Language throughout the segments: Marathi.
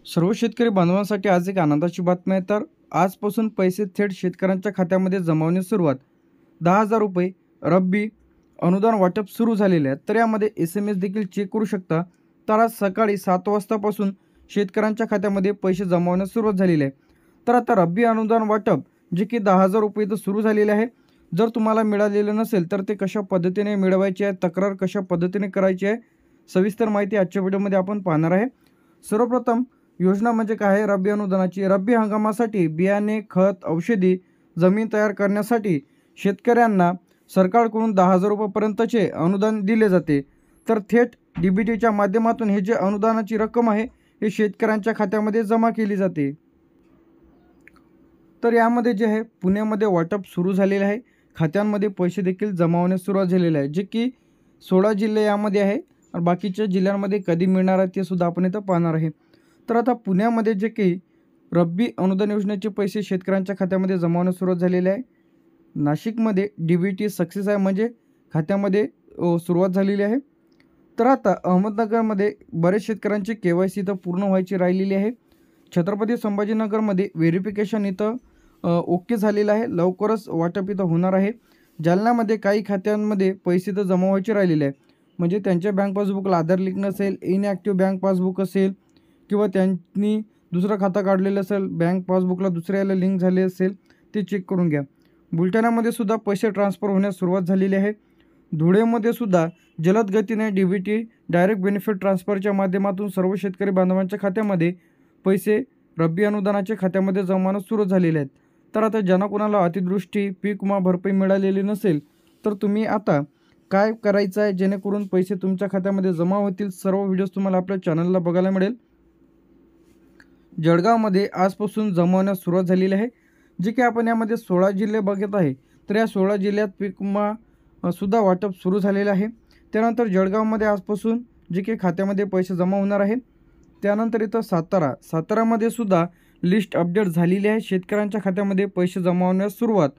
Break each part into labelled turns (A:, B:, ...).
A: सर्व शेतकरी बांधवांसाठी आज एक आनंदाची बातमी आहे। तर आजपासून पैसे थेट शेतकऱ्यांच्या खात्यामध्ये जमावण्यास सुरुवात। 10,000 रुपये रब्बी अनुदान वाटप सुरू झालेले आहे। तर यामध्ये SMS देखील चेक करू शकता। तर आज सकाळी 7 वाजतापासून शेतकऱ्यांच्या खात्यामध्ये पैसे जमावण्यास सुरुवात झालेली आहे। तर आता रब्बी अनुदान वाटप जे की 10,000 रुपये तर सुरू झालेले आहे। जर तुम्हाला मिळालेलं नसेल तर ते कशा पद्धतीने मिळवायचे आहे, तक्रार कशा पद्धतीने करायची आहे, सविस्तर माहिती आजच्या व्हिडिओमध्ये आपण पाहणार आहे। सर्वप्रथम योजना म्हणजे काय आहे रब्बी अनुदानाची। रब्बी हंगामासाठी बियाणे, खत, औषधी, जमीन तयार करण्यासाठी शेतकऱ्यांना सरकारकडून 10,000 रुपयापर्यंतचे अनुदान दिले जाते। तर थेट DBTच्या माध्यमातून हे जे अनुदानाची रक्कम आहे हे शेतकऱ्यांच्या खात्यामध्ये जमा केली जाते। तर यामध्ये जे आहे पुण्यामध्ये वाटप सुरू झालेले आहे। खात्यांमध्ये पैसे देखील जमा होण्यास सुरुवात झालेली आहे, जे की 16 जिल्हे यामध्ये आहे आणि बाकीच्या जिल्ह्यांमध्ये कधी मिळणार आहे ते सुद्धा आपण इथं पाहणार आहे। तर आता पुण्यामध्ये जे काही रब्बी अनुदान योजनेचे पैसे शेतकऱ्यांच्या खात्यामध्ये जमा होण्यास सुरुवात झालेली आहे। नाशिकमध्ये DBT सक्सेस आहे, म्हणजे खात्यामध्ये सुरुवात झालेली आहे। तर आता अहमदनगरमध्ये बरेच शेतकऱ्यांची KYC इथं पूर्ण व्हायची राहिलेली आहे। छत्रपती संभाजीनगरमध्ये व्हेरिफिकेशन इथं ओके झालेलं आहे, लवकरच वाटप इथं होणार आहे। जालन्यामध्ये काही खात्यांमध्ये पैसे तर जमा व्हायचे राहिलेले आहे, म्हणजे त्यांच्या बँक पासबुकला आधार लिंक नसेल, इनॲक्टिव्ह बँक पासबुक असेल किंवा त्यांनी दुसरं खातं काढलेलं असेल, बँक पासबुकला दुसऱ्याला लिंक झाले असेल ते चेक करून घ्या। बुलढाण्यामध्ये सुद्धा पैसे ट्रान्सफर होण्यास सुरुवात झालेली आहे। धुळेमध्ये सुद्धा जलद गतीने DBT डायरेक्ट बेनिफिट ट्रान्सफरच्या माध्यमातून सर्व शेतकरी बांधवांच्या खात्यामध्ये पैसे रब्बी अनुदानाच्या खात्यामध्ये जमा होण्यास सुरू झालेले आहेत। तर आता ज्यांना कोणाला अतिवृष्टी, पीक विमा भरपाई मिळालेली नसेल तर तुम्ही आता काय करायचं आहे जेणेकरून पैसे तुमच्या खात्यामध्ये जमा होतील, सर्व व्हिडिओज तुम्हाला आपल्या चॅनलला बघायला मिळेल। जळगावमध्ये आजपासून जमा होण्यास सुरुवात झालेली आहे, जे की आपण यामध्ये 16 जिल्हे बघत आहे। तर या 16 जिल्ह्यात पीक विमा सुद्धा वाटप सुरू झालेलं आहे। त्यानंतर जळगावमध्ये आजपासून जे की खात्यामध्ये पैसे जमा होणार आहे। त्यानंतर इथं सातारामध्ये सुद्धा लिस्ट अपडेट झालेली आहे, शेतकऱ्यांच्या खात्यामध्ये पैसे जमा होण्यास सुरुवात।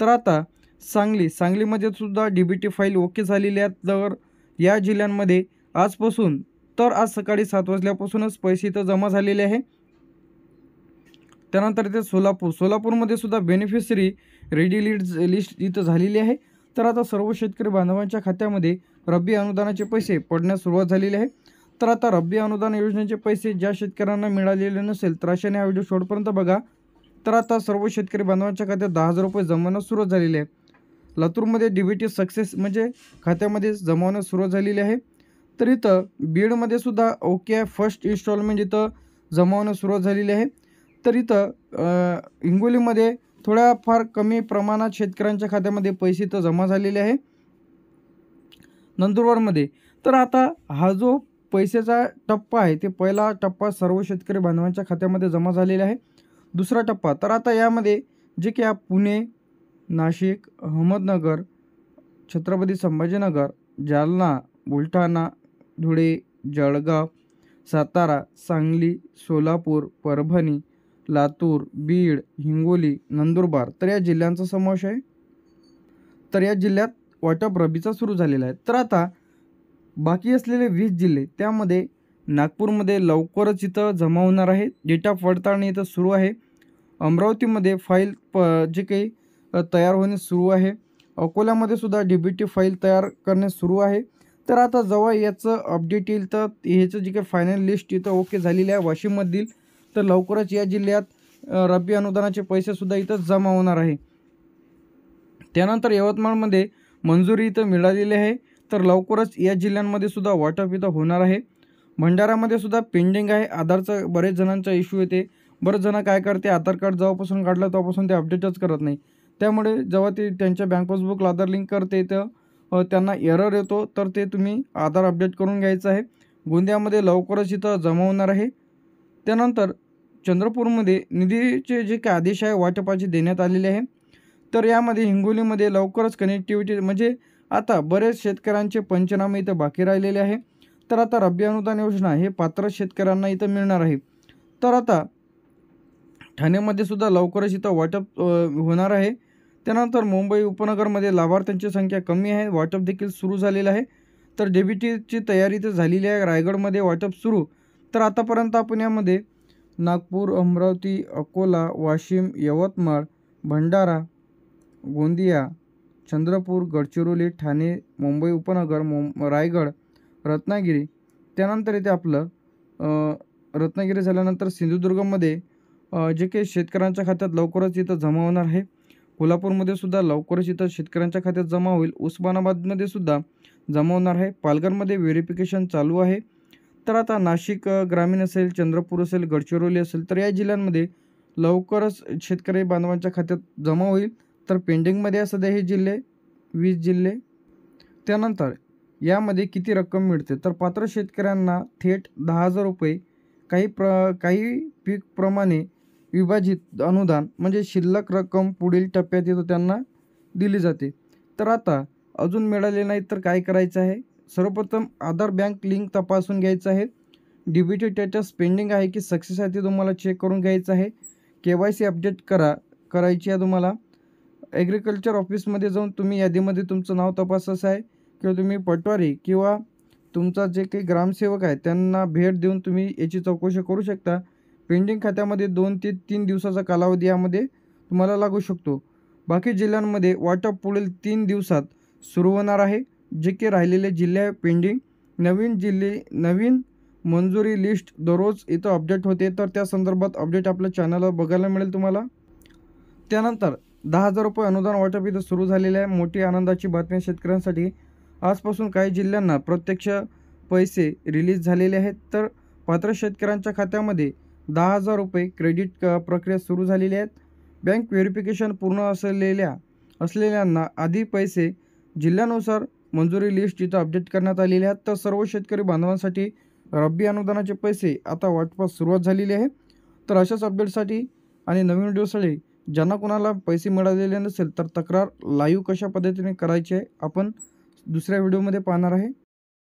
A: तर आता सांगलीमध्ये सुद्धा DBT फाईल ओके झालेली आहे। तर या जिल्ह्यांमध्ये आजपासून तर आज सकाळी 7 वाजल्यापासूनच पैसे इथं जमा झालेले आहे। त्यानंतर इथे सोलापूरमध्ये सुद्धा बेनिफिशरी रेडी लिस्ट इथं झालेली आहे। तर आता सर्व शेतकरी बांधवांच्या खात्यामध्ये रब्बी अनुदानाचे पैसे पडण्यास सुरुवात झालेली आहे। तर आता रब्बी अनुदान योजनेचे पैसे ज्या शेतकऱ्यांना मिळालेले नसेल तर अशाने हा व्हिडिओ शेवटपर्यंत बघा। तर आता सर्व शेतकरी बांधवांच्या खात्यात 10,000 रुपये जमा होण्यास सुरुवात झालेली आहे। लातूरमध्ये DBT सक्सेस म्हणजे खात्यामध्ये जमा होण्यास सुरुवात झालेली आहे। तर इथं बीडमध्ये सुद्धा ओके आहे, फर्स्ट इन्स्टॉलमेंट इथं जमा होण्यास सुरुवात झालेली आहे। तर इथं हिंगोलीमध्ये थोड्याफार कमी प्रमाणात शेतकऱ्यांच्या खात्यामध्ये पैसे इथं जमा झालेले आहे। नंदुरबारमध्ये तर आता हा जो पैशाचा टप्पा आहे ते पहिला टप्पा सर्व शेतकरी बांधवांच्या खात्यामध्ये जमा झालेला आहे। दुसरा टप्पा तर आता यामध्ये जे की पुणे, नाशिक, अहमदनगर, छत्रपती संभाजीनगर, जालना, बुलढाणा, धुळे, जळगाव, सातारा, सांगली, सोलापूर, परभणी, लातूर, बीड, हिंगोली, नंदुरबार तर या जिल्ह्यांचा समावेश आहे। तर या जिल्ह्यात वाटप रब्बीचा सुरू झालेला आहे। तर आता बाकी असलेले 20 जिल्हे त्यामध्ये नागपूरमध्ये लवकरच इथं जमा होणार आहे, डेटा पडताळणी इथं सुरू आहे। अमरावतीमध्ये फाईल जे काही तयार होणे सुरू आहे। अकोल्यामध्ये सुद्धा DBT फाईल तयार करणे सुरू आहे। तर आता जेव्हा याचं अपडेट येईल तर ह्याचं जे काही फायनल लिस्ट इथं ओके झालेली आहे वाशिममधील, तर लवकरच या जिल्ह्यात रब्बी अनुदानाचे पैसेसुद्धा इथं जमा होणार आहे। त्यानंतर यवतमाळमध्ये मंजुरी इथं मिळालेली आहे, तर लवकरच या जिल्ह्यांमध्ये सुद्धा वाटप इथं होणार आहे। भंडाऱ्यामध्ये सुद्धा पेंडिंग आहे, आधारचा बरेच जणांचा इश्यू येते। बरेच जण काय करते, आधार कार्ड जेव्हापासून काढलं तेव्हापासून ते अपडेटच करत नाही, त्यामुळे जेव्हा ते त्यांच्या बँक पासबुकला आधार लिंक करते तर त्यांना एरर येतो। तर ते तुम्ही आधार अपडेट करून घ्यायचं आहे। गोंदियामध्ये लवकरच इथं जमा होणार आहे। त्यानंतर चंद्रपूरमध्ये निधीचे जे काही आदेश आहे वाटपाचे देण्यात आलेले आहे। तर यामध्ये हिंगोलीमध्ये लवकरच कनेक्टिव्हिटी म्हणजे आता बरेच शेतकऱ्यांचे पंचनामे इथं बाकी राहिलेले आहे। तर आता रब्बी अनुदान योजना हे पात्र शेतकऱ्यांना इथं मिळणार आहे। तर आता ठाण्यामध्ये सुद्धा लवकरच इथं वाटप होणार आहे। त्यानंतर मुंबई उपनगरमध्ये लाभार्थ्यांची संख्या कमी आहे, वाटप देखील सुरू झालेलं आहे। तर DBTची तयारी तर झालेली आहे। रायगडमध्ये वाटप सुरू। तर आतापर्यंत आपण यामध्ये नागपूर, अमरावती, अकोला, वाशिम, यवतमाळ, भंडारा, गोंदिया, चंद्रपूर, गडचिरोली, ठाणे, मुंबई उपनगर, रायगड, रत्नागिरी. त्यानंतर इथे आपलं रत्नागिरी झाल्यानंतर सिंधुदुर्गमध्ये जे काही शेतकऱ्यांच्या खात्यात लवकरच इथं जमा होणार आहे. कोल्हापूरमध्ये सुद्धा लवकरच इथं शेतकऱ्यांच्या खात्यात जमा होईल. उस्मानाबादमध्ये सुद्धा जमा होणार आहे. पालघरमध्ये व्हेरिफिकेशन चालू आहे. तर आता नाशिक ग्रामीण असेल, चंद्रपूर असेल, गडचिरोली असेल, तर या जिल्ह्यांमध्ये लवकरच शेतकरी बांधवांच्या खात्यात जमा होईल. तर पेंडिंगमध्ये आहे सध्या हे जिल्हे 20 जिल्हे. त्यानंतर यामध्ये किती रक्कम मिळते, तर पात्र शेतकऱ्यांना थेट 10,000 रुपये काही पीकप्रमाणे विभाजित अनुदान म्हणजे शिल्लक रक्कम पुढील टप्प्यात येतो त्यांना दिली जाते. तर आता अजून मिळाले नाही तर काय करायचं आहे, सर्वप्रथम आधार बँक लिंक तपासून घ्यायचं आहे. डीबीटी स्टेटस पेंडिंग आहे की सक्सेस आहे ते तुम्हाला चेक करून घ्यायचं आहे. KYC अपडेट करायची आहे तुम्हाला. ॲग्रिकल्चर ऑफिसमध्ये जाऊन तुम्ही यादीमध्ये तुमचं नाव तपासायचं आहे किंवा तुम्ही पटवारी किंवा तुमचा जे काही ग्रामसेवक आहे त्यांना भेट देऊन तुम्ही याची चौकशी करू शकता. पेंडिंग खात्यामध्ये 2 ते 3 दिवसाचा कालावधी यामध्ये तुम्हाला लागू शकतो. बाकी जिल्ह्यांमध्ये वाटप पुढील 3 दिवसात सुरू होणार आहे. जे की राहिलेले जिल्हे पेंडिंग नवीन मंजुरी लिस्ट दररोज इथं अपडेट होते. तर त्या संदर्भात अपडेट आपल्या चॅनलवर बघायला मिळेल तुम्हाला. त्यानंतर 10,000 रुपये अनुदान वाटप इथं सुरू झालेले आहे. मोठी आनंदाची बातमी शेतकऱ्यांसाठी. आजपासून काही जिल्ह्यांना प्रत्यक्ष पैसे रिलीज झालेले आहेत. तर पात्र शेतकऱ्यांच्या खात्यामध्ये 10,000 रुपये क्रेडिट प्रक्रिया सुरू झालेली आहेत. बँक व्हेरिफिकेशन पूर्ण असलेल्यांना आधी पैसे जिल्ह्यानुसार मंजुरी लिस्ट इथं अपडेट करण्यात आलेली आहेत. तर सर्व शेतकरी बांधवांसाठी रब्बी अनुदानाचे पैसे आता वाटपास सुरुवात झालेली आहे. तर अशाच अपडेटसाठी आणि नवीन व्हिडिओसाठी ज्यांना कोणाला पैसे मिळालेले नसेल तर तक्रार लाईव्ह कशा पद्धतीने करायची आहे आपण दुसऱ्या व्हिडिओमध्ये पाहणार आहे.